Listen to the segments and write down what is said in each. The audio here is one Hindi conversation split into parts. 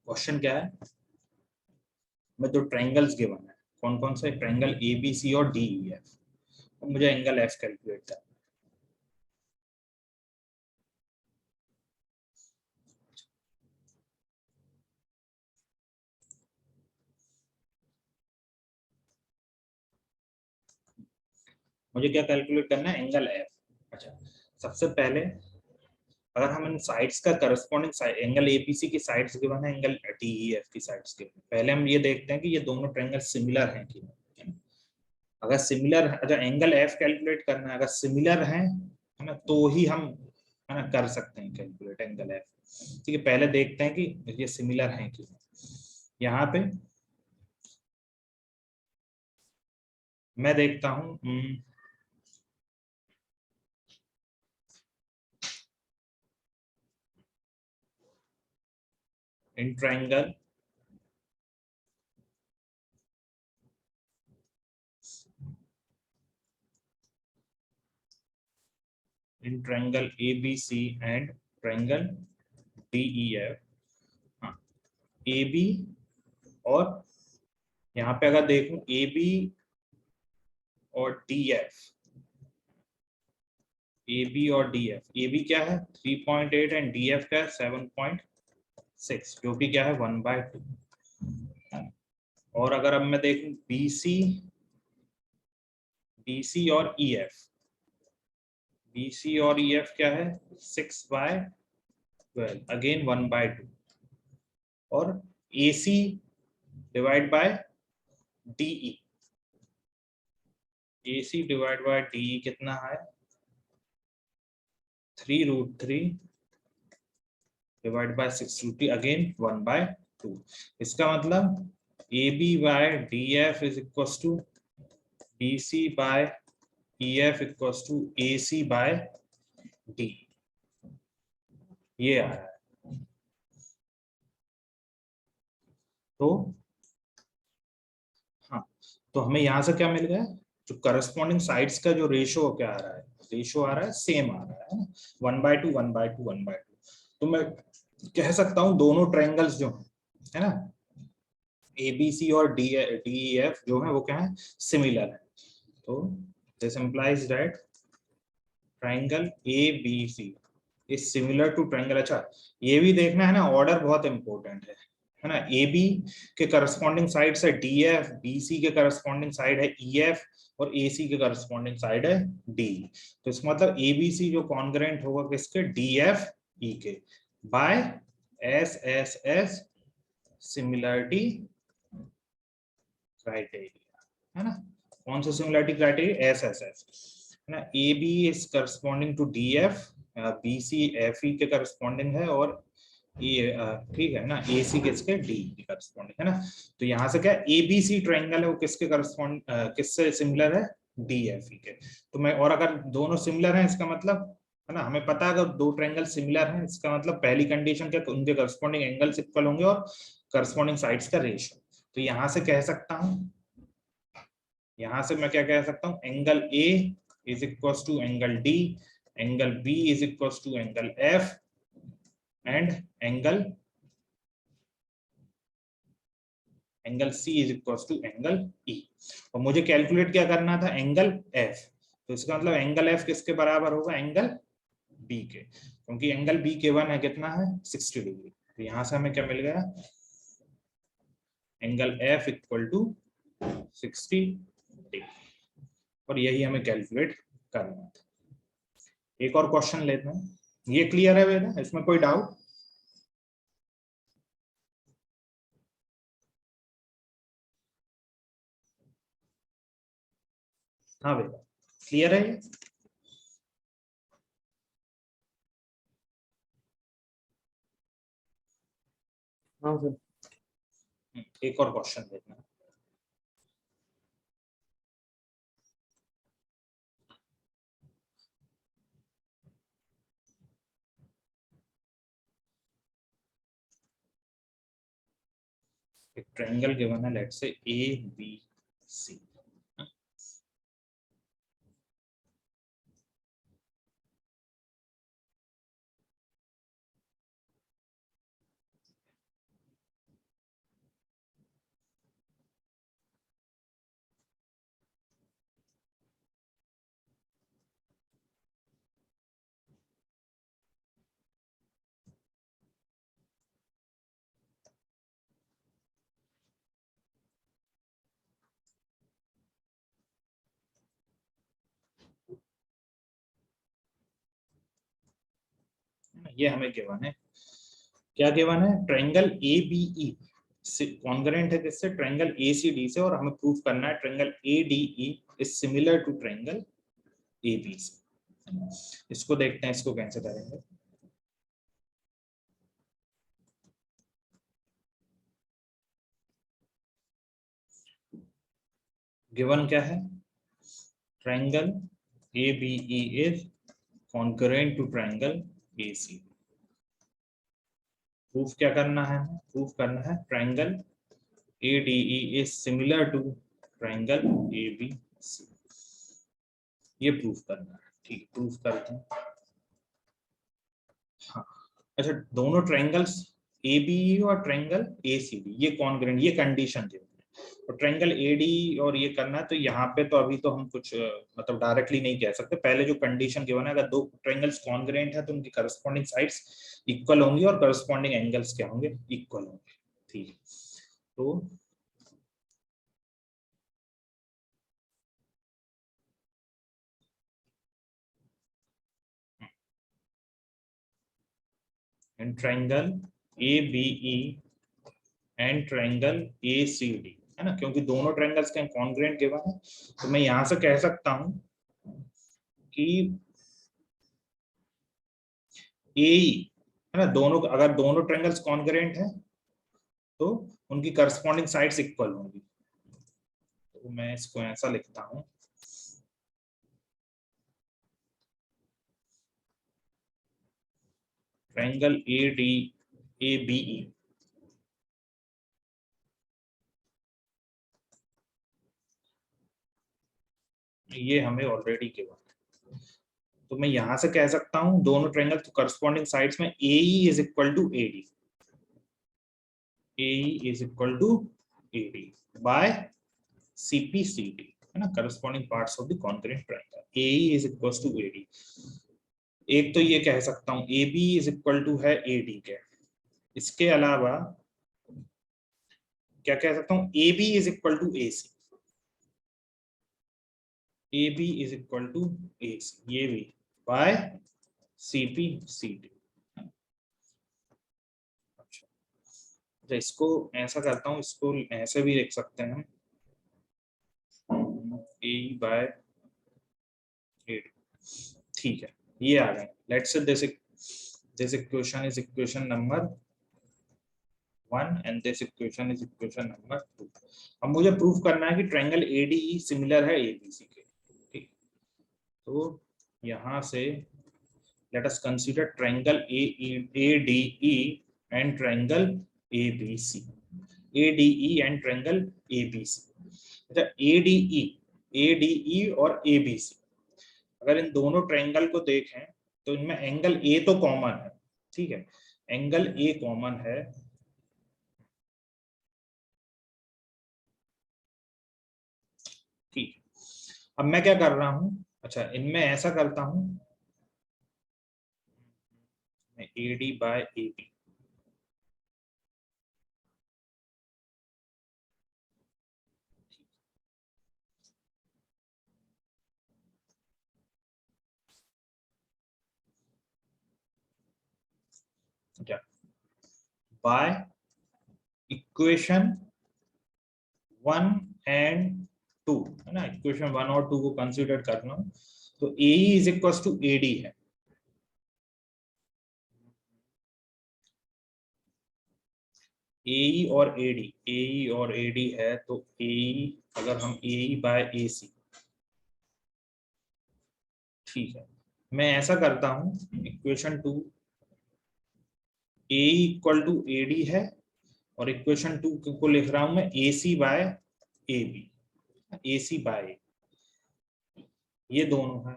क्वेश्चन क्या है, मैं दो ट्रायंगल्स गिवन है, कौन कौन से, ट्रायंगल ए बी सी और डी ई एफ, मुझे एंगल एफ कैलकुलेट करना। मुझे क्या कैलकुलेट करना है, एंगल एफ। अच्छा, सबसे पहले अगर हम इन साइड्स का करस्पॉन्डिंग साइड, एंगल एपीसी की साइड्स गिवन है, एंगल डीईएफ की साइड्स गिवन है, पहले हम ये देखते हैं कि ये दोनों ट्रायंगल सिमिलर हैं कि नहीं। अगर सिमिलर है, अच्छा एंगल एफ कैलकुलेट करना है, अगर सिमिलर है ना, तो ही हम है ना कर सकते हैं कैलकुलेट एंगल एफ। ठीक है, पहले देखते हैं कि ये सिमिलर है कि नहीं। यहाँ पे मैं देखता हूँ इन triangle ABC and triangle DEF, हाँ ए बी, और यहाँ पे अगर देखूं ए बी और डी एफ, ए बी और डी एफ, ए बी क्या है 3.8 एंड डी एफ क्या है 7.6, जो कि क्या है 1/2। और अगर अब मैं देखूं बी सी और ई एफ, बी सी और ई एफ क्या है 6/12, अगेन 1/2, और A C divide by DE, A C divide by DE कितना है 3√3 डिवाइड बाय 6√3, अगेन 1/2। इसका मतलब A B by D F is equal to B C by E F equal to A C by D, ये आ रहा है। तो हाँ, तो हमें यहाँ से क्या मिल गया, जो करस्पॉन्डिंग साइड्स का जो रेशो क्या आ रहा है, रेशो आ रहा है सेम आ रहा है ना, 1/2 1/2 1/2। तो मैं कह सकता हूँ दोनों ट्रायंगल्स जो है ना, ए बी सी और डी डी एफ जो है वो क्या है, सिमिलर है। तो this implies that triangle A B C is similar to triangle. अच्छा, ये भी देखना है ना, ऑर्डर बहुत इंपॉर्टेंट है ना। ए बी के करस्पॉन्डिंग साइड है डी एफ, बी सी के करस्पॉन्डिंग साइड है ई एफ, और ए सी के करस्पॉन्डिंग साइड है डी। तो इसका मतलब ए बी सी जो कॉन्ग्रेंट होगा किसके, डी एफ ई के, by S S S similarity criteria, है ना। कौन सा similarity criteria, S S S, है ना। A B is corresponding to D F, B C F E के करस्पॉन्डिंग है, और ये ठीक है ना, ए सी किसके, डी के करस्पॉन्डिंग है ना। तो यहाँ से क्या ए बी सी ट्रायंगल है वो किसके करस्पॉन्ड, किससे सिमिलर है, डी एफ ई के। तो मैं, और अगर दोनों सिमिलर हैं इसका मतलब है ना, हमें पता है अगर दो ट्रायंगल सिमिलर हैं इसका मतलब पहली कंडीशन क्या, उनके करस्पॉन्डिंग एंगल्स इक्वल होंगे और करस्पॉन्डिंग साइड्स का रेशियो। तो यहाँ से कह सकता हूँ, यहां से मैं क्या कह सकता हूं, angle A is equal to angle D, angle B is equal to angle F, and angle angle C is equal to angle E. और मुझे कैलकुलेट क्या करना था, एंगल एफ। तो इसका मतलब एंगल एफ किसके बराबर होगा, एंगल बी के, क्योंकि एंगल बी के वन है कितना है 60 डिग्री। तो यहां से हमें क्या मिल गया, angle F equal to 60 degree, और यही हमें कैलकुलेट करना था। एक और क्वेश्चन लेते हैं, ये क्लियर है वेदा, इसमें कोई डाउट। हाँ वेदा, क्लियर है ये। हाँ सर। एक और क्वेश्चन देखना, एक ट्रायंगल गिवन है, let's say A B C. ये हमें गिवन है, क्या गिवन है, triangle A B E congruent है किससे, ट्रायंगल ए सी डी से, और हमें प्रूफ करना है triangle A D E is similar to triangle A B C. इसको देखते हैं, इसको कैसे करेंगे। गिवन क्या है, triangle A B E is concurrent to triangle A C. Proof क्या करना है, प्रूफ करना है triangle A D E is similar to triangle A B C, ये प्रूफ करना है। ठीक, प्रूफ करते हैं। हाँ, अच्छा, दोनों ट्रायंगल्स ए बी ई और ट्रायंगल ए सी डी ये कॉन्ग्रेंट, ये कंडीशन दी और ट्रायंगल ए डी और ये करना है, तो यहाँ पे तो अभी तो हम कुछ मतलब डायरेक्टली नहीं कह सकते। पहले जो कंडीशन गिवन है, अगर दो ट्रायंगल्स कॉन्ग्रेंट है तो उनकी करस्पॉन्डिंग साइड्स इक्वल होंगी और करस्पॉन्डिंग एंगल्स क्या होंगे, इक्वल होंगे। ठीक है, तो in triangle A B E and triangle A C D, है ना, क्योंकि दोनों ट्रायंगल्स का कॉन्ग्रेंट गिवन है, तो मैं यहां से कह सकता हूं कि ए, है ना, दोनों, अगर दोनों ट्रायंगल्स कॉन्ग्रेंट है तो उनकी करस्पॉन्डिंग साइड्स इक्वल होंगी। तो मैं इसको ऐसा लिखता हूं, triangle A D A B E ये हमें ऑलरेडी गिवन है, तो मैं यहां से कह सकता हूं दोनों ट्रायंगल तो करस्पॉन्डिंग साइड्स में A is equal to A D, A is equal to A D by CP CD, है ना, corresponding parts of the congruent triangle. AE is equal to AD। एक तो ये कह सकता हूं AB इज इक्वल टू है AD के, इसके अलावा क्या कह सकता हूं, AB is equal to AC, AB is equal to AC, ये भी बाय CP CD। अच्छा, इसको ऐसा करता हूं, इसको ऐसे भी लिख सकते हैं, AE बाय AD। ठीक है, ये आ गए। Let's say this equation is equation number 1 and this equation is equation number 2। अब मुझे प्रूफ करना है कि ट्रायंगल ADE सिमिलर है ABC के। ठीक, तो यहां से let us consider triangle ADE and triangle ABC, ADE and triangle ABC। अच्छा, ADE और ABC, अगर इन दोनों ट्रायंगल को देखें तो इनमें एंगल A तो कॉमन है। ठीक है, एंगल A कॉमन है, ठीक। अब मैं क्या कर रहा हूं, अच्छा, इनमें ऐसा करता हूं, मैं AD बाय AB, अच्छा, बाय इक्वेशन 1 एंड 2, है ना, इक्वेशन 1 और 2 को कंसीडर करना हूं, तो AE is equal to AD है, AE और AD, AE और AD है, तो AE अगर हम AE बाय AC, ठीक है, मैं ऐसा करता हूं, equation 2 AE equal to AD है, और इक्वेशन 2 को लिख रहा हूं मैं AC by AB, AC by, ये दोनों है।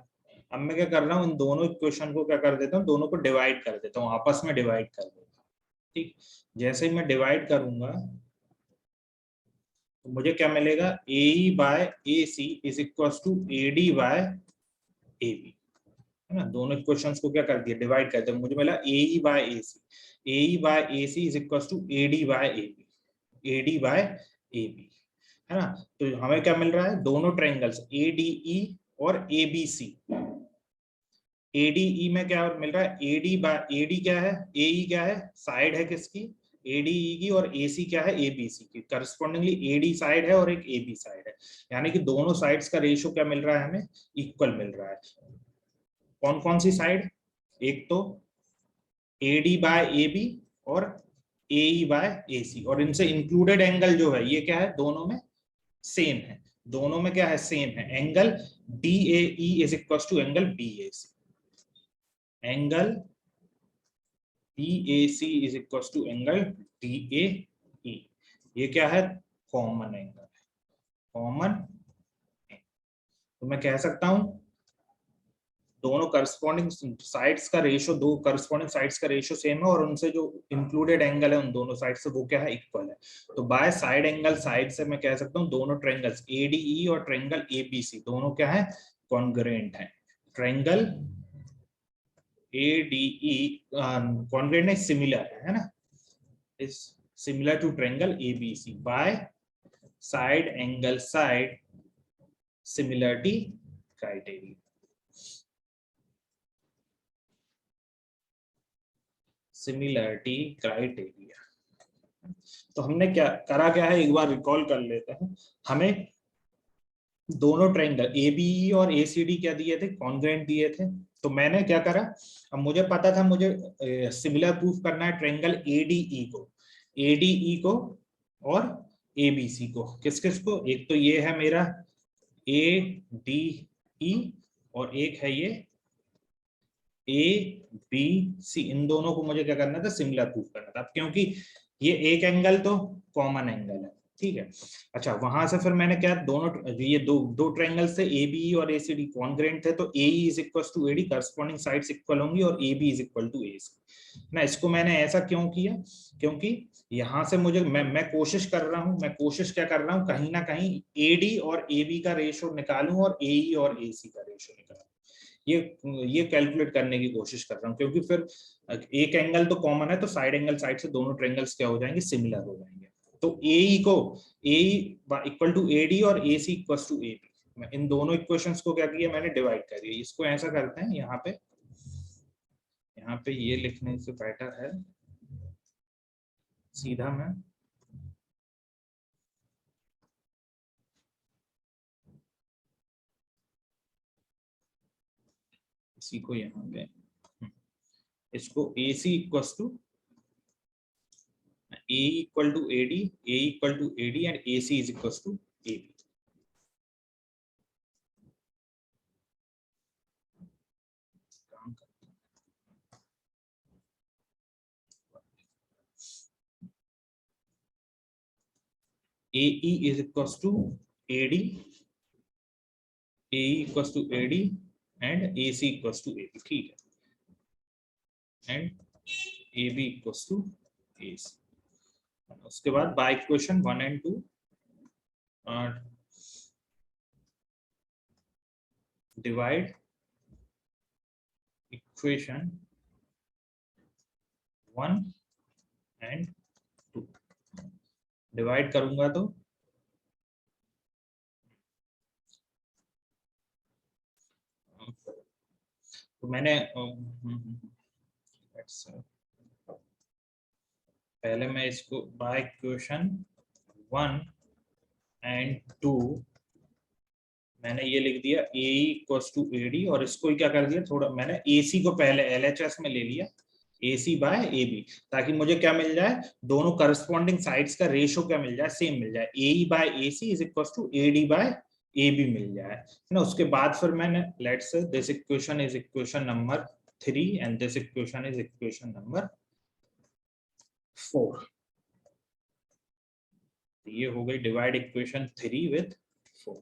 अब मैं क्या कर रहा हूँ, इन दोनों इक्वेशन को क्या कर देता हूँ, दोनों को डिवाइड कर देता हूँ, आपस में डिवाइड कर देता हूँ। ठीक, जैसे ही मैं डिवाइड करूंगा तो मुझे क्या मिलेगा, AE by AC is equal to AD by AB, है ना, दोनों इक्वेशंस को क्या कर दिया, डिवाइड कर दिया, मुझे मिला AE by AC, AE by AC is equal to AD by AB, AD by AB, है ना। तो हमें क्या मिल रहा है, दोनों ट्रायंगल्स ADE और ABC, ADE में क्या मिल रहा है, AD क्या है, AE क्या है, साइड है किसकी, ADE की, और AC क्या है, ABC की। करस्पॉन्डिंगली AD साइड है और एक AB साइड है, यानी कि दोनों साइड्स का रेशियो क्या मिल रहा है हमें, इक्वल मिल रहा है। कौन कौन सी साइड, एक तो AD बाय AB और AE बाय AC, और इनसे इंक्लूडेड एंगल जो है ये क्या है, दोनों में सेम है, दोनों में क्या है, सेम है। Angle DAE is equal to angle BAC, angle BAC is equal to angle DAE। ये क्या है, कॉमन एंगल, कॉमन। तो मैं कह सकता हूं दोनों करस्पॉन्डिंग साइड्स का रेशियो, दो करस्पॉन्डिंग साइड्स का रेशियो सेम है, और उनसे जो इंक्लूडेड एंगल है उन दोनों साइड से वो क्या है, इक्वल है। तो बाय साइड एंगल साइड से मैं कह सकता हूं दोनों ट्रायंगल्स ADE और ट्रायंगल ABC दोनों क्या है, कॉन्ग्रुएंट है। ट्रायंगल ADE कॉन्ग्रुएंट है, सिमिलर है ना, is similar to triangle ABC by side angle side similarity criteria. Similarity criteria. तो हमने क्या करा, क्या है, एक बार रिकॉल कर लेते हैं। हमें दोनों ट्रायंगल ABE और ACD क्या दिए थे, कॉन्ग्रुएंट दिए थे। तो मैंने क्या करा, अब मुझे पता था मुझे सिमिलर प्रूफ करना है ट्रायंगल ADE को और ABC को। किस किस को, एक तो ये है मेरा ADE और एक है ये ABC, इन दोनों को मुझे क्या करना था, सिमिलर प्रूफ करना था। क्योंकि ये एक एंगल तो कॉमन एंगल है, ठीक है। अच्छा, वहां से फिर मैंने क्या, दोनों ये दो ट्रायंगल से ABE और ACD कॉन्ग्रुएंट थे, तो AE is equal to AD, corresponding sides equal होंगी, और AB is equal to AC ना। इसको मैंने ऐसा क्यों किया, क्योंकि यहां से मुझे मैं कोशिश कर रहा हूं, मैं कोशिश क्या कर रहा हूं, कहीं ना कहीं AD और AB का रेशियो निकालूं और AE और AC का रेशियो निकालूं। ये कैलकुलेट करने की कोशिश कर रहा हूँ, क्योंकि फिर एक एंगल तो कॉमन है, तो साइड एंगल साइड से दोनों ट्रायंगल्स क्या हो जाएंगे, सिमिलर हो जाएंगे। तो AE को AE इक्वल टू AD और AC इक्वल टू AB, इन दोनों इक्वेशंस को क्या किया मैंने, डिवाइड कर दिया। इसको ऐसा करते हैं, यहाँ पे ये लिखने से बेटर है, सीधा मैं इसी को यहाँ पे, इसको AC equal to A equal to AD, A equal to AD, and AC is equals to AB. AE is equals to AD, AE equals to AD, and AC equals to AB, ठीक है, and AB equals to AC। उसके बाद bye equation 1 and 2 divide equation 1 and 2, divide करूंगा तो मैंने पहले मैं इसको बाय इक्वेशन 1 and 2 मैंने ये लिख दिया AE इक्वल्स टू AD, और इसको ही क्या कर दिया, थोड़ा मैंने AC को पहले LHS में ले लिया, AC बाय AB, ताकि मुझे क्या मिल जाए, दोनों करस्पॉन्डिंग साइड्स का रेशियो क्या मिल जाए, सेम मिल जाए। AE by AC is equals to AD by AB मिल जाए, है ना। उसके बाद फिर मैंने let's say this equation is equation number 3 and this equation is equation number 4। ये हो गई डिवाइड इक्वेशन 3 विद 4,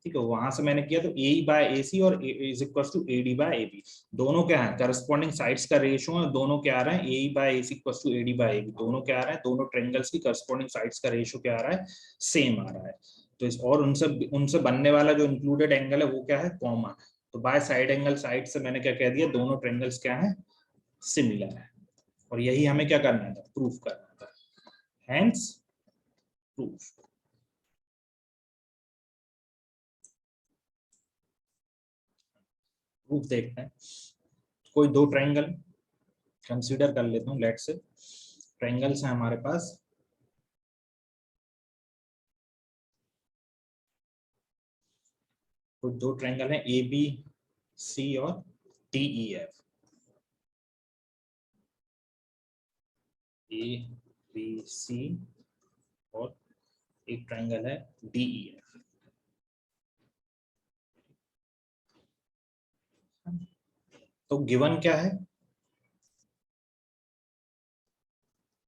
ठीक है। वहां से मैंने किया तो AE बाय AC और is equals to AD by AB, दोनों क्या है, करस्पॉन्डिंग साइड्स का रेशियो है, दोनों क्या आ रहा है, AE by AC equals to AD by AB, दोनों क्या आ रहा है, दोनों ट्रायंगल्स की करस्पॉन्डिंग साइड्स का रेशियो क्या आ रहा है, सेम आ रहा है। तो इस और उनसे उनसे बनने वाला जो इंक्लूडेड एंगल है वो क्या है, कॉमन है। तो बाय साइड एंगल साइड से मैंने क्या कह दिया, दोनों ट्रायंगल्स क्या है, सिमिलर है, और यही हमें क्या करना था, प्रूफ करना था, हेंस प्रूफ। प्रूफ देखते हैं। कोई दो ट्रायंगल कंसीडर कर लेता हूँ, लेट्स से ट्रायंगल्स हैं हमारे पास, कोई दो ट्रायंगल है ए बी सी और D E F, A B C और एक ट्रायंगल है डी ई एफ। तो गिवन क्या है,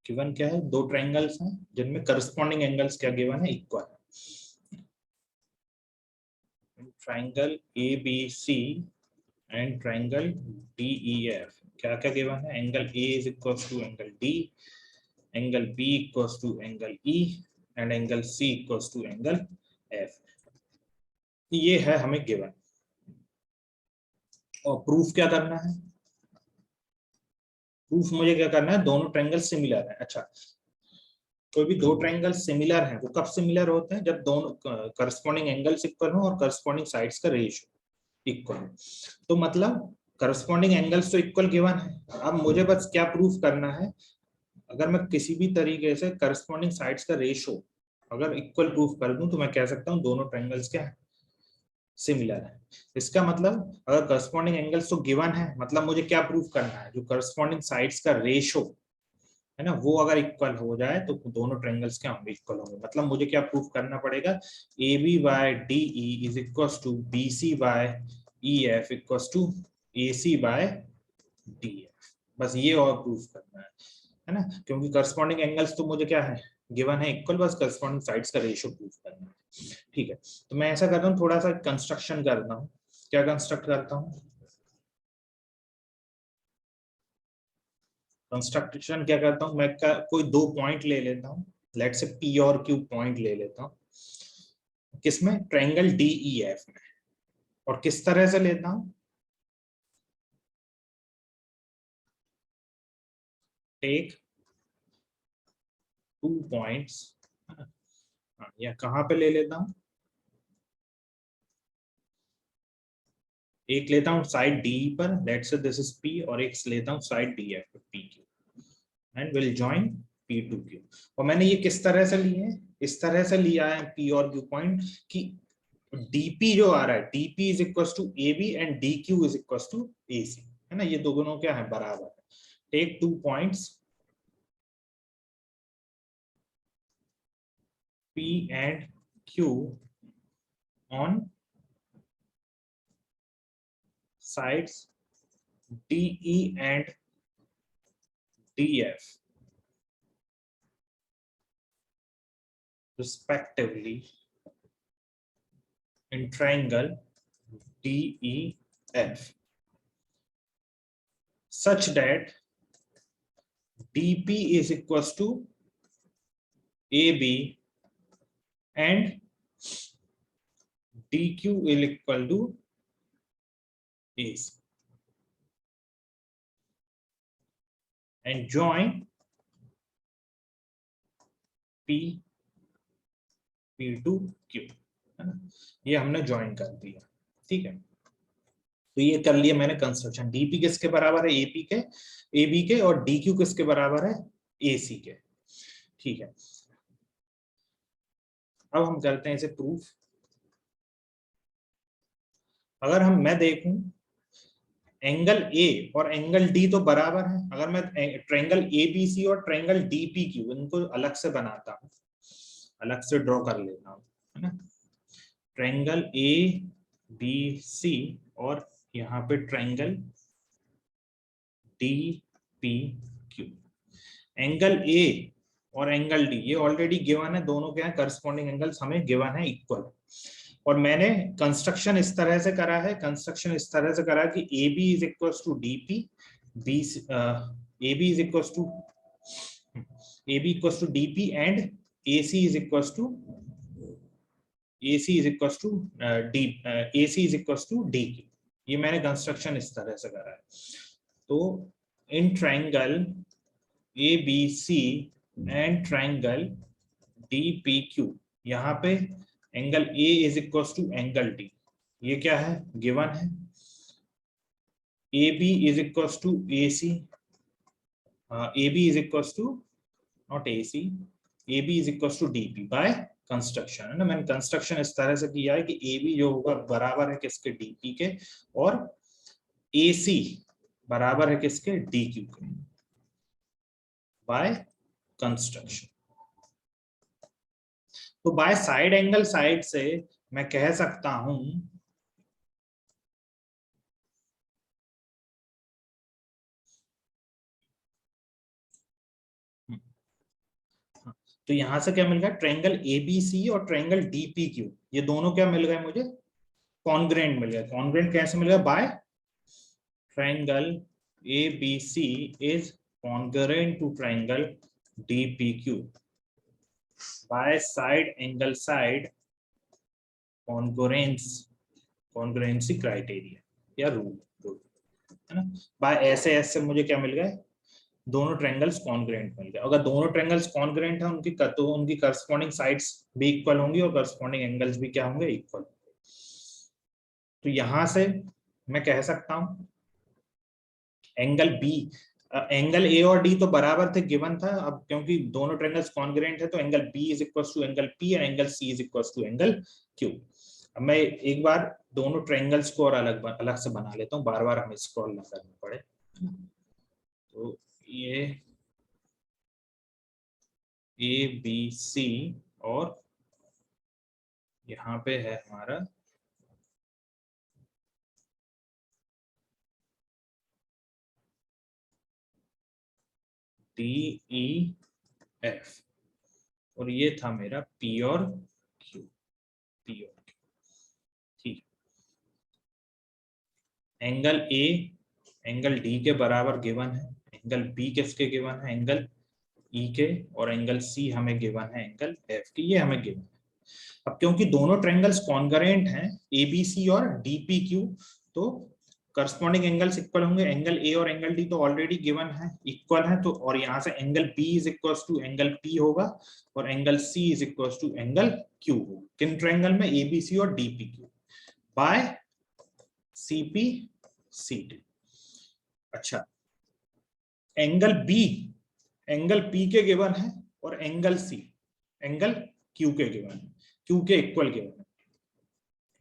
गिवन क्या है, दो ट्रायंगल्स हैं जिनमें करस्पॉन्डिंग एंगल्स क्या गिवन है, इक्वल है। Triangle A B C and triangle D E F क्या क्या गिवन है, angle A is equal to angle D, angle B equal to angle E and angle C equal to angle F. ये है हमें गिवन, और प्रूफ क्या करना है, प्रूफ मुझे क्या करना है, दोनों ट्रायंगल सिमिलर है। अच्छा, कोई भी दो ट्रायंगल सिमिलर हैं, वो कब सिमिलर होते हैं, जब दोनों करस्पॉन्डिंग एंगल्स इक्वल हो और करस्पॉन्डिंग साइड्स का रेशियो इक्वल हो। तो मतलब करस्पॉन्डिंग एंगल्स तो इक्वल गिवन है, अब मुझे बस क्या प्रूफ करना है, अगर मैं किसी भी तरीके से करस्पॉन्डिंग साइड्स का रेशियो अगर इक्वल प्रूफ कर दूं तो मैं कह सकता हूं दोनों ट्रायंगल्स क्या है, सिमिलर है। इसका मतलब अगर करस्पॉन्डिंग एंगल्स तो गिवन है, मतलब मुझे क्या प्रूफ करना है, जो करस्पॉन्डिंग साइड्स का रेशियो है ना, वो अगर इक्वल हो जाए तो दोनों ट्रायंगल्स क्या होंगे, इक्वल होंगे। मतलब मुझे क्या प्रूफ करना पड़ेगा, A B by D E is equal to B C by E F equal to A C by D F. बस ये और प्रूफ करना है ना, क्योंकि करस्पॉन्डिंग एंगल्स तो मुझे क्या है, गिवन है इक्वल, बस करस्पॉन्डिंग साइड्स का रेशियो प्रूफ करना है। ठीक है, तो मैं ऐसा करता हूँ, थोड़ा सा कंस्ट्रक्शन करता हूँ। क्या कंस्ट्रक्ट करता हूँ, कंस्ट्रक्शन क्या करता हूँ मैं, कोई दो पॉइंट ले लेता हूँ, लेट से पी और क्यू पॉइंट ले लेता हूँ, किसमें, ट्रायंगल डी ई एफ में। और किस तरह से लेता हूँ, टेक टू पॉइंट्स, या कहां पे ले लेता हूँ, एक लेता हूँ साइड डी पर, let say this is P, और एक लेता हूँ side D F P Q, and will join P to Q. और मैंने ये किस तरह से लिए है, इस तरह से लिया है पी और क्यू पॉइंट कि डीपी जो आ रहा है, DP is equal to A B and D Q is equal to A C, है ना, ये दोनों क्या है, बराबर है। Take two points P and Q on sides DE and DF respectively in triangle DEF such that DP is equals to AB and DQ is equal to AC, and join P P to Q, है ना, ये हमने ज्वाइन कर दिया। ठीक है, तो ये कर लिया मैंने कंस्ट्रक्शन। डीपी किसके बराबर है, एपी के, एबी के, और डीक्यू किसके बराबर है, एसी के। ठीक है, अब हम करते हैं इसे प्रूफ। अगर मैं देखूं एंगल ए और एंगल डी तो बराबर है, अगर मैं ट्रायंगल ए बी सी और ट्रायंगल डी पी क्यू इनको अलग से बनाता हूं, अलग से ड्रॉ कर लेता हूं, है ना, ट्रायंगल ए बी सी और यहाँ पे triangle D P Q, angle A और एंगल डी ये ऑलरेडी गिवन है, दोनों क्या है, करस्पॉन्डिंग एंगल्स हमें गिवन है इक्वल। और मैंने कंस्ट्रक्शन इस तरह से करा है, कंस्ट्रक्शन इस तरह से करा कि A B is equal to D P, B A B is equal to A B equal to D P and A C is equal to AC is equals to AC is equals to DQ। ये मैंने कंस्ट्रक्शन इस तरह से करा है। तो in triangle ABC and triangle DPQ, यहाँ पे angle A is equals to angle D, ये क्या है, गिवन है। AB is equals to AC, AB is equals to not AC, AB is equals to DP by construction, है ना। मैंने कंस्ट्रक्शन इस तरह से किया है कि AB जो होगा बराबर है किसके, DP के, और AC बराबर है किसके, DQ के, बाय कंस्ट्रक्शन। तो बाय साइड एंगल साइड से मैं कह सकता हूं तो यहां से क्या मिल गया, ट्रायंगल एबीसी और ट्रायंगल डीपीक्यू, ये दोनों क्या मिल गए मुझे, कॉन्ग्रेंट मिल गया। कॉन्ग्रेंट कैसे मिल गया, by triangle ABC is congruent to triangle DPQ by side angle side congruency criteria या रूल, है ना। बाय ऐसे ऐसे मुझे क्या मिल गया, दोनों ट्रायंगल्स कॉन्ग्रुएंट मिल गए। अगर दोनों ट्रायंगल्स कॉन्ग्रुएंट है उनकी तो उनकी करस्पॉन्डिंग साइड्स भी इक्वल होंगी और करस्पॉन्डिंग एंगल्स भी क्या होंगे, इक्वल। तो यहां से मैं कह सकता हूं एंगल बी, एंगल ए और डी तो बराबर थे, गिवन था। अब क्योंकि दोनों ट्रायंगल्स कॉन्ग्रुएंट है तो angle B is equal to angle P और angle C is equal to angle Q. अब मैं एक बार दोनों ट्रायंगल्स को और अलग अलग से बना लेता हूँ, बार बार हमें स्क्रॉल ना करना पड़े। तो ये ए बी सी और यहाँ पे है हमारा डी ई एफ और ये था मेरा पी और क्यू, पी और क्यू, ठीक। एंगल ए एंगल डी के बराबर गिवन है, एंगल बी किसके गिवन है, एंगल ई के, और एंगल सी हमें गिवन है एंगल एफ की, ये हमें गिवन है। अब क्योंकि दोनों ट्रायंगल्स कॉन्ग्रुएंट हैं एबीसी और डीपीक्यू, तो करस्पॉन्डिंग एंगल्स इक्वल होंगे। एंगल ए और एंगल डी तो ऑलरेडी गिवन है, इक्वल है, तो और यहाँ से angle B is equal to angle P होगा और angle C is equal to angle Q होगा। किन ट्रायंगल में, एबीसी और डीपीक्यू बाय सीपी सीटी। अच्छा, एंगल बी एंगल पी के गिवन है और एंगल सी एंगल क्यू के गिवन है, क्यू के इक्वल गिवन है।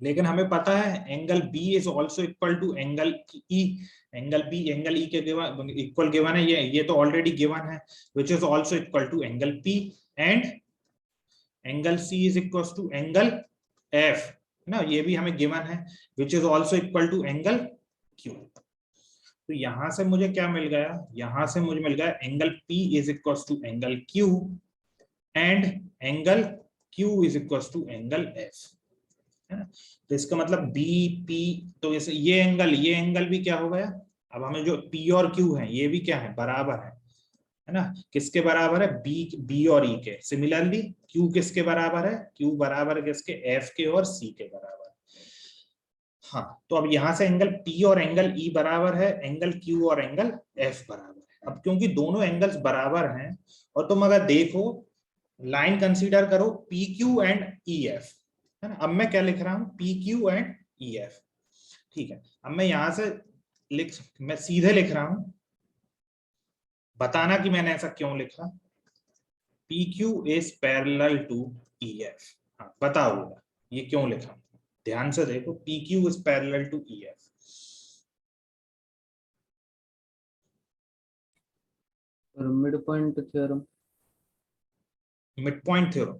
लेकिन हमें पता है angle B is also equal to angle E, angle B angle E के गिवन इक्वल गिवन है, ये तो ऑलरेडी गिवन है, which is also equal to angle P, and angle C is equal to angle F ना, ये भी हमें गिवन है, which is also equal to angle Q. तो यहां से मुझे क्या मिल गया, यहां से मुझे मिल गया angle P is equal to angle Q and angle Q is equal to angle F, है ना। तो इसका मतलब बी पी, तो ये एंगल भी क्या हो गया। अब हमें जो P और Q है ये भी क्या है, बराबर है ना। किसके बराबर है, बी और ई के। सिमिलरली Q किसके बराबर है, Q बराबर है किसके, F के और C के बराबर। हाँ, तो अब यहां से एंगल P और एंगल E बराबर है, एंगल Q और एंगल F बराबर है। अब क्योंकि दोनों एंगल्स बराबर हैं, और तुम अगर देखो लाइन कंसीडर करो PQ एंड EF, है ना। अब मैं क्या लिख रहा हूं, PQ एंड EF, ठीक है। अब मैं यहां से मैं सीधे लिख रहा हूं, बताना कि मैंने ऐसा क्यों लिखा। PQ is parallel to EF, हाँ बताओ ये क्यों लिखा, ध्यान से देखो। PQ is parallel to EF, mid point theorem, mid point theorem,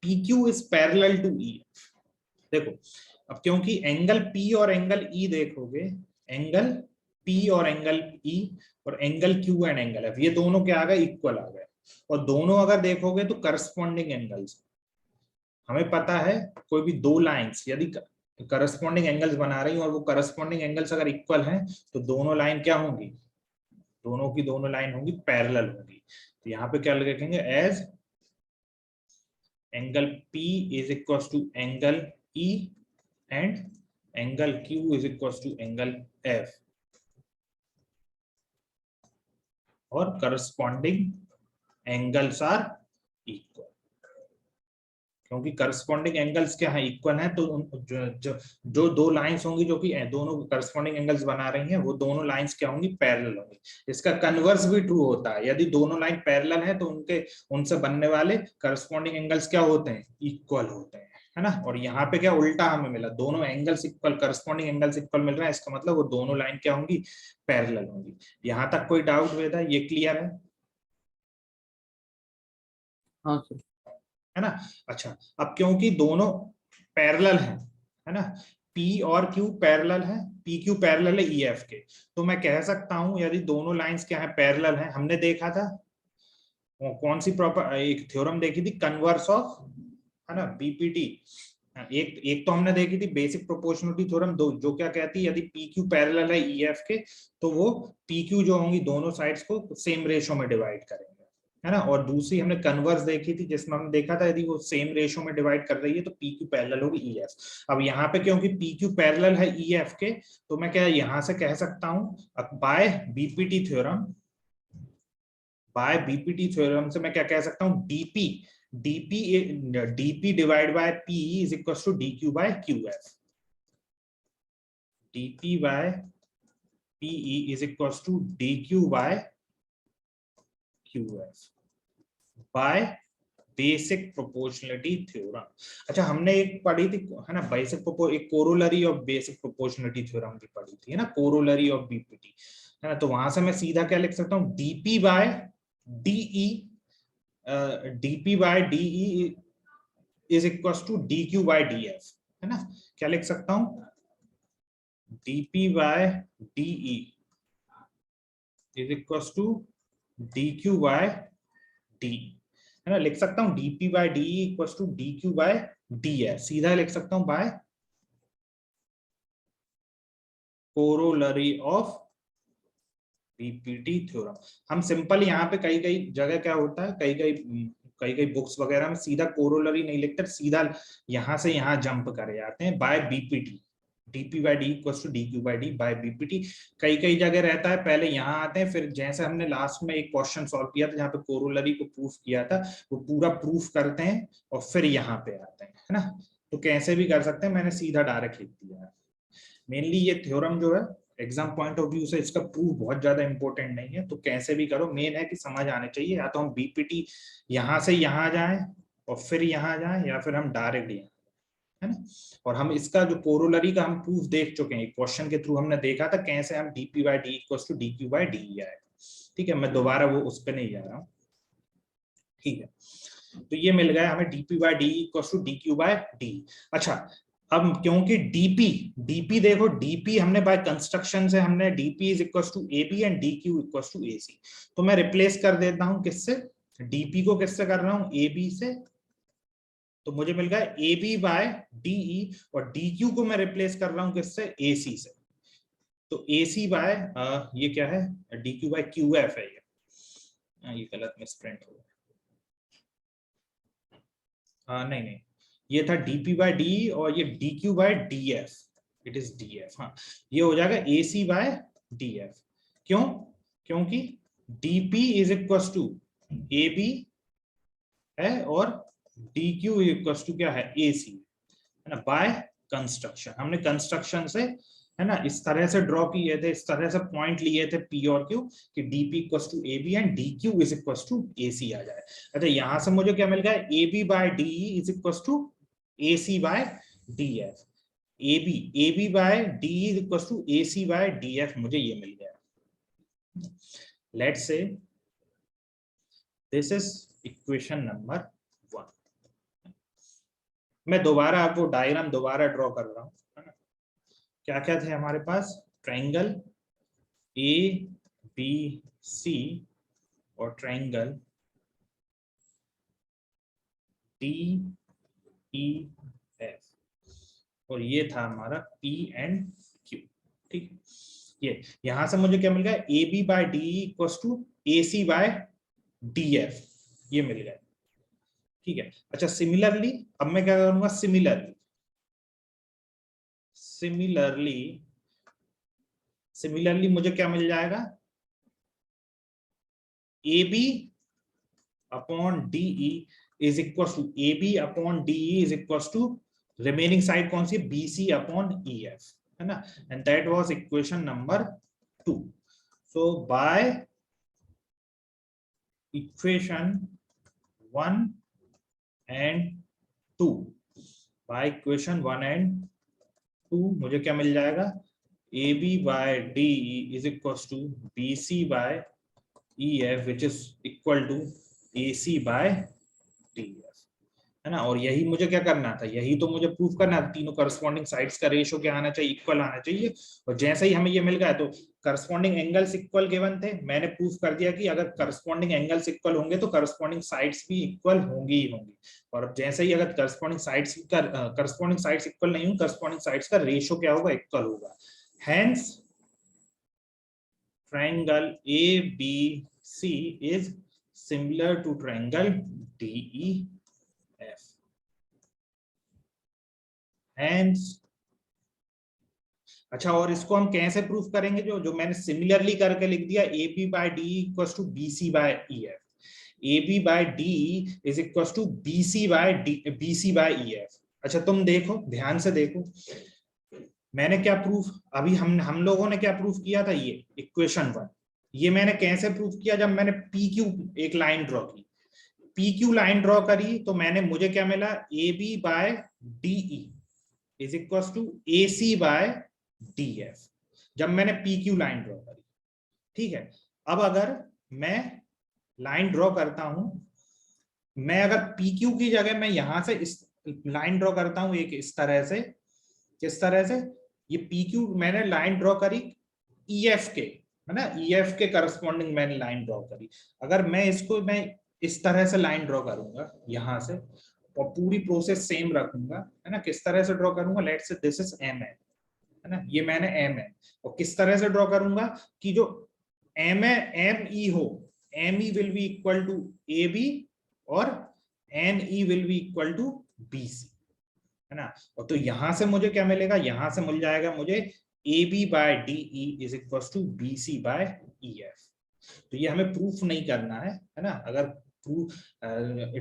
PQ is parallel to EF। देखो, अब क्योंकि एंगल P और एंगल E देखोगे, एंगल P और एंगल E और angle Q and angle F, ये दोनों क्या आ गए, इक्वल आ गए। और दोनों अगर देखोगे तो करस्पॉन्डिंग एंगल्स, हमें पता है कोई भी दो लाइंस यदि करस्पॉन्डिंग एंगल्स बना रही और वो करस्पॉन्डिंग एंगल्स अगर इक्वल हैं तो दोनों लाइन क्या होंगी, दोनों की दोनों लाइन होंगी पैरेलल होंगी। तो यहाँ पे क्या लिखेंगे, as angle P is equal to angle E and angle Q is equal to angle F और करस्पॉन्डिंग एंगल्स आर इक्वल। क्योंकि करस्पॉन्डिंग एंगल्स क्या है, इक्वल है, तो जो दो लाइंस होंगी जो कि दोनों करस्पॉन्डिंग एंगल्स बना रही हैं, वो दोनों लाइंस क्या होंगी, पैरेलल होंगी। इसका कन्वर्स भी ट्रू होता है, यदि दोनों लाइन पैरेलल है तो उनसे बनने वाले करस्पॉन्डिंग एंगल्स क्या होते हैं, इक्वल होते हैं, है ना। और यहाँ पे क्या उल्टा हमें मिला, दोनों angles equal, corresponding angles equal मिल रहा है, इसका मतलब वो दोनों लाइन क्या होंगी, पैरेलल होंगी। यहाँ तक कोई डाउट वेदा, ये क्लियर है? हाँ सर। है ना। अच्छा, अब क्योंकि दोनों पैरेलल हैं, है ना, P और Q पैरेलल है, PQ पैरेलल है EF के, तो मैं कह सकता हूं यदि दोनों लाइंस क्या है, पैरेलल हैं, हमने देखा था कौन सी प्रॉपर एक थ्योरम देखी थी, कन्वर्स ऑफ, है ना, BPT। एक एक तो हमने देखी थी बेसिक प्रोपोर्शनलिटी थ्योरम, दो जो क्या कहती है, यदि PQ पैरेलल है EF के, तो वो PQ जो होंगी दोनों साइड्स को सेम रेशो में डिवाइड करेंगे, है ना। और दूसरी हमने कन्वर्स देखी थी, जिसमें हमने देखा था यदि वो सेम रेशो में डिवाइड कर रही है तो PQ पैरेलल होगी EF। अब यहाँ पे क्योंकि PQ पैरेलल है EF के, तो मैं क्या यहां से कह सकता हूं by BPT theorem, by BPT theorem से मैं क्या कह सकता हूं, DP divide by PE is equal to DQ by QF। DP by PE is equal to DQ by QF by basic proportionality theorem. अच्छा, हमने एक पढ़ी थी, है ना, एक corollary of basic proportionality theorem भी पढ़ी थी, है ना, कोरोलरी ऑफ BPT, है ना। तो वहां से मैं सीधा क्या लिख सकता हूँ, DP by DE, DP by DE is equal to DQ by DF, है ना। क्या लिख सकता हूँ, DP by DE is equal to DQ by D, है ना। लिख सकता हूँ DP by DE equal to DQ by DF, सीधा लिख सकता हूँ by corollary of BPT theorem. हम सिंपल यहाँ पे कई कई जगह क्या होता है, कई कई बुक्स वगैरह में सीधा कोरोलरी नहीं लिखते, सीधा यहाँ से यहाँ जंप करे जाते हैं by BPT, DP by D equal to DQ by D by BPT। कई कई जगह रहता है पहले यहाँ आते हैं, फिर जैसे हमने लास्ट में एक क्वेश्चन सॉल्व किया था जहाँ पे कोरोलरी को प्रूफ किया था, वो पूरा प्रूफ करते हैं और फिर यहाँ पे आते हैं, है ना। तो कैसे भी कर सकते हैं, मैंने सीधा डायरेक्ट लिख दिया है। मेनली ये थ्योरम जो है एग्जाम पॉइंट ऑफ व्यू से इसका प्रूफ बहुत ज्यादा इंपॉर्टेंट नहीं है, तो कैसे भी करो, मेन है कि समझ आने चाहिए। या तो हम BPT यहाँ से यहाँ जाएं और फिर यहाँ जाएं, या फिर हम डायरेक्ट यहाँ, है ना। और हम इसका जो कोरोलरी का हम प्रूफ देख चुके हैं, क्वेश्चन के थ्रू हमने देखा था कैसे हम DP by D equal to DQ by DE आएगा। ठीक है, मैं दोबारा वो उस पर नहीं जा रहा हूँ। ठीक है, तो ये मिल गया हमें DP by D equal to DQ by D। अच्छा, अब क्योंकि DP देखो, DP हमने बाय कंस्ट्रक्शन से हमने DP is equal to AB and DQ equal to AC, तो मैं रिप्लेस कर देता हूं किससे, DP को किससे कर रहा हूं, AB से, तो मुझे मिल गया AB बाय DE, और DQ को मैं रिप्लेस कर रहा हूं किससे, AC से, तो AC बाय ये क्या है, DQ बाय QF है ये गलत मिसप्रिंट हो गया, नहीं नहीं, ये था DP बाय DE और ये DQ by DF, it is DF, हाँ, ये हो जाएगा AC बाय DF। क्यों, क्योंकि DP is equal to AB है और DQ इक्वल टू क्या है, AC, है ना, बाय कंस्ट्रक्शन। हमने कंस्ट्रक्शन से, है ना, इस तरह से ड्रॉ किए थे, इस तरह से पॉइंट लिए थे P और Q कि DP equal to AB and DQ is equal to AC आ जाए। अच्छा, यहां से मुझे क्या मिल गया, AB by DE is equal to AC by DF, AB by DE is equal to AC by DF, मुझे ये मिल गया। Let's say this is equation number 1। मैं दोबारा आपको डायग्राम दोबारा ड्रॉ कर रहा हूं, है ना। क्या क्या थे हमारे पास, ट्रायंगल ABC और ट्रायंगल DEF, और ये था हमारा P एंड Q। ठीक, ये यहां से मुझे क्या मिल गया, AB by DE equal to AC by DF, ये मिल गया। ठीक है, अच्छा, सिमिलरली अब मैं क्या करूंगा, सिमिलरली मुझे क्या मिल जाएगा, AB upon DE is equal to A B upon D is equal to remaining side कौन सी, B C upon E F, है ना, and that was equation number 2. So by equation 1 and 2, by equation 1 and 2 मुझे क्या मिल जाएगा, A B by D is equal to B C by E F which is equal to A C by D F, है ना. और यही मुझे क्या करना था, यही तो मुझे प्रूफ करना था, तीनों करस्पॉन्डिंग साइड्स का रेशियो क्या आना चाहिए, इक्वल आना चाहिए. और जैसे ही हमें ये मिल गया तो करस्पॉन्डिंग एंगल्स इक्वल गिवन थे, मैंने प्रूफ कर दिया कि अगर करस्पॉन्डिंग एंगल्स इक्वल होंगे तो करस्पॉन्डिंग साइड्स भी इक्वल होंगी ही होंगी. और अब जैसे ही अगर करस्पॉन्डिंग साइड्स इक्वल नहीं होंगे, करस्पॉन्डिंग साइड्स का रेशियो क्या होगा, इक्वल होगा. Hence triangle ABC is similar to triangle DEF. Hence, अच्छा, और इसको हम कैसे प्रूफ करेंगे, जो मैंने सिमिलरली करके लिख दिया, A B by D equal to B C by E F, A B by D is equal to B C by E F. अच्छा तुम देखो, ध्यान से देखो, मैंने क्या प्रूफ, अभी हम लोगों ने क्या प्रूफ किया था, ये इक्वेशन 1, ये मैंने कैसे प्रूफ किया, जब मैंने पी क्यू एक लाइन ड्रॉ की, पी क्यू लाइन ड्रॉ करी तो मुझे क्या मिला, A B by D is equal to A C by D F, जब मैंने पी क्यू लाइन ड्रॉ करी. ठीक है, अब अगर मैं लाइन ड्रॉ करता हूं, मैं अगर पी क्यू की जगह मैं यहां से इस लाइन ड्रॉ करता हूं एक इस तरह से, किस तरह से, ये पी क्यू मैंने लाइन ड्रॉ करी ई एफ के, है ना, ई एफ के करस्पॉन्डिंग मैंने लाइन ड्रॉ करी. अगर मैं इसको इस तरह से लाइन ड्रॉ करूंगा यहां से, और पूरी प्रोसेस सेम रखूंगा, है ना, किस तरह से ड्रॉ करूंगा, let's say this is M है ना, ये मैंने एम है, और किस तरह से ड्रॉ करूंगा कि जो एम ई हो, M E will be equal to A B और N E will be equal to B C, है ना. और तो यहां से मुझे क्या मिलेगा, यहां से मिल जाएगा मुझे A B by D E is equal to B C by E F. तो ये हमें प्रूफ नहीं करना है ना. अगर प्रूफ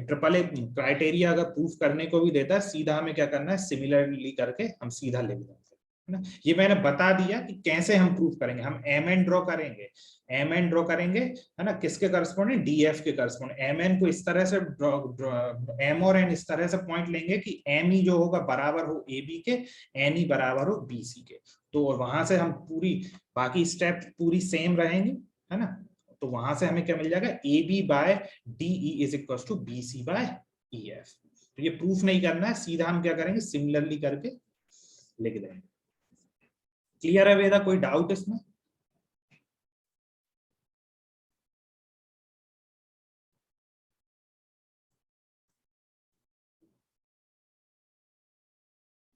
ट्रिपल ए क्राइटेरिया अगर प्रूफ करने को भी देता है, सीधा हमें क्या करना है, सिमिलरली करके हम सीधा लिख देंगे, है ना. ये मैंने बता दिया कि कैसे हम प्रूफ करेंगे. हम एम एन ड्रॉ करेंगे, एम एन ड्रॉ करेंगे, है ना, किसके करस्पॉन्डिंग, डी एफ के करस्पॉन्डिंग. एम एन को इस तरह से एम और एन इस तरह से पॉइंट लेंगे कि एम ई जो होगा बराबर हो ए बी के, एन ई बराबर हो बी सी के. तो वहां से हम पूरी बाकी स्टेप पूरी सेम रहेंगी, है ना. तो वहां से हमें क्या मिल जाएगा, A B by D E is equal to B C by E F. तो ये प्रूफ नहीं करना है, सीधा हम क्या करेंगे, सिमिलरली करके लिख देंगे. क्लियर है वेदा, कोई डाउट इसमें?